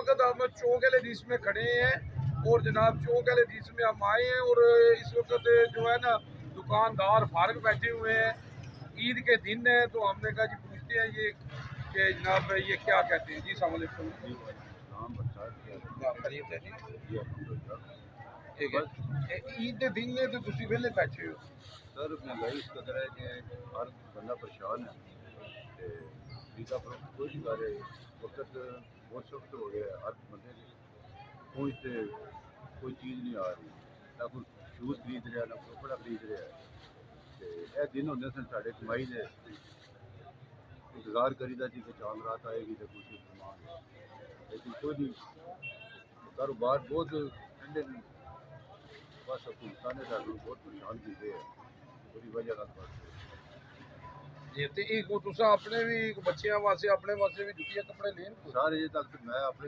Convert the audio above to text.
वक्त हम चौक हदीस में खड़े हैं और जनाब चौक हदीस में हम आए हैं और इस वक्त जो है ना दुकानदार फारग बैठे हुए हैं। ईद के दिन है तो हमने कहा जी पूछते हैं ये कि जनाब ये क्या कहते हैं। जी अस्सलाम वालेकुम। ईद के दिन ने तो तुसी वेले बैठे हो सर महंगाई इस कदर है कि हर बंदा परेशान है। वीज़ा पर कोई नहीं कर रहे, वक्त बहुत सख्त हो गया है। हर बंदे पहुँचते कोई चीज़ नहीं आ रही, ना कोई शूज़ खरीद रहा ना कपड़ा खरीद रहा है। तो यह दिन होंगे सन साढ़े कमाई के इंतजार करीदा जी कि चांद रात आएगी तो कुछ समान, लेकिन कोई नहीं। कारोबार बहुत ठंडे नहीं, बस हुकूमत ने बहुत परेशान किए हैं पूरी वजह का। जी ते एक तुसा अपने भी बच्चियां वास्ते अपने वास्ते भी जुतियां कपड़े लेन सारे तक मैं अपने